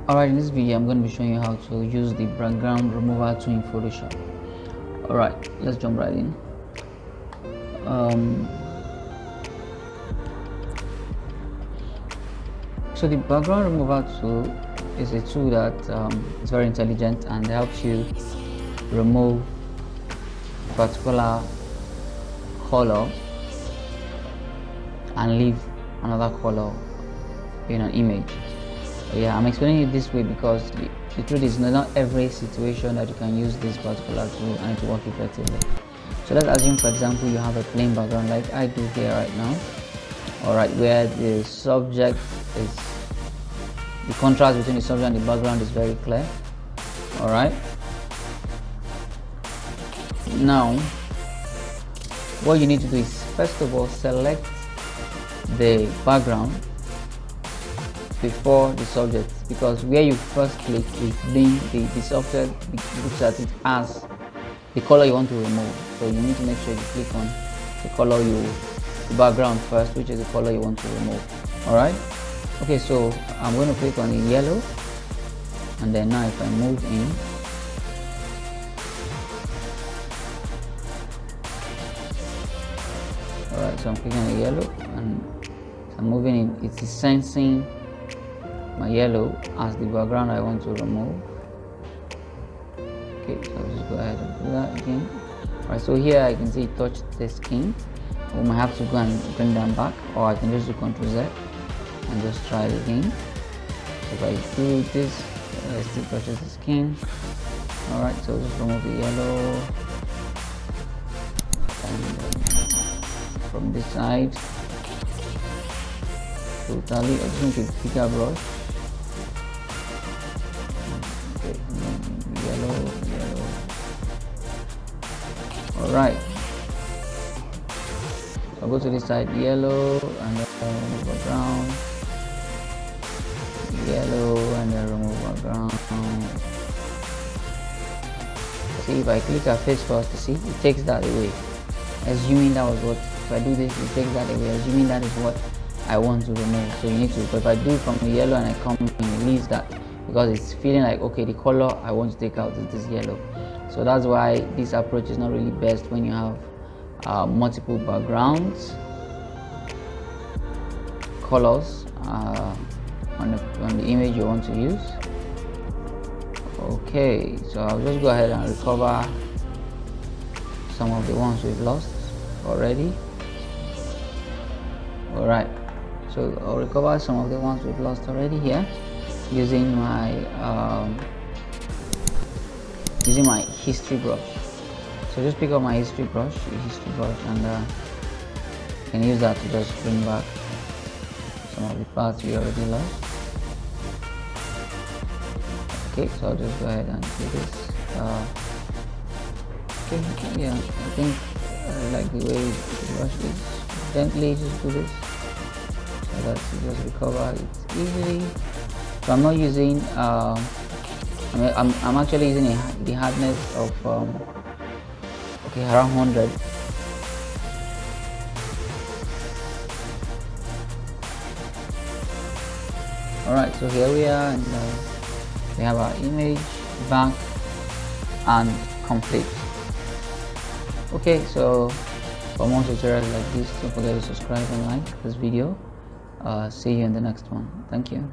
Alright, in this video I'm going to be showing you how to use the background remover tool in Photoshop. Alright, let's jump right in. So the background remover tool is a tool that is very intelligent and helps you remove a particular color and leave another color in an image. Yeah, I'm explaining it this way because the truth is not every situation that you can use this particular tool and it will work effectively. So let's assume, for example, you have a plain background like I do here right now. Alright, where the subject is, the contrast between the subject and the background is very clear. Alright, now what you need to do is first of all select the background before the subject, because where you first click is being the subject looks at it as the color you want to remove. So you need to make sure you click on the color the background first, which is the color you want to remove. Alright, okay, so I'm going to click on the yellow, and then now if I move in, alright, so I'm clicking on the yellow and I'm moving in, it is sensing my yellow as the background I want to remove. Okay, so I'll just go ahead and do that again. Alright, so here I can see it touched the skin. We might have to go and bring them back, or I can just do Ctrl Z and just try it again. So if I do this, it still touches the skin. Alright, so just remove the yellow, and from this side totally. I just want to pick a brush. Okay, yellow. Alright, so I'll go to this side, yellow, and then remove background, yellow, and then remove background. See, if I click her face first, you see, it takes that away. Assuming that was what, if I do this, it takes that away, assuming that is what I want to remove. So you need to, but if I do from the yellow and I come in, it leaves that, because it's feeling like, okay, the color I want to take out is this yellow. So that's why this approach is not really best when you have multiple backgrounds, colors on the image you want to use. Okay, so I'll just go ahead and recover some of the ones we've lost already. Alright, so I'll recover some of the ones we've lost already here using my history brush. So just pick up my history brush, and you can use that to just bring back some of the parts we already lost. Okay, so I'll just go ahead and do this. Okay, yeah, I think I like the way the brush is. Gently just do this so that you just recover it easily. So I'm not using I'm actually using the hardness of okay, around 100. Alright, so here we are, and we have our image back and complete. Okay, so for more tutorials like this, don't forget to subscribe and like this video. See you in the next one. Thank you.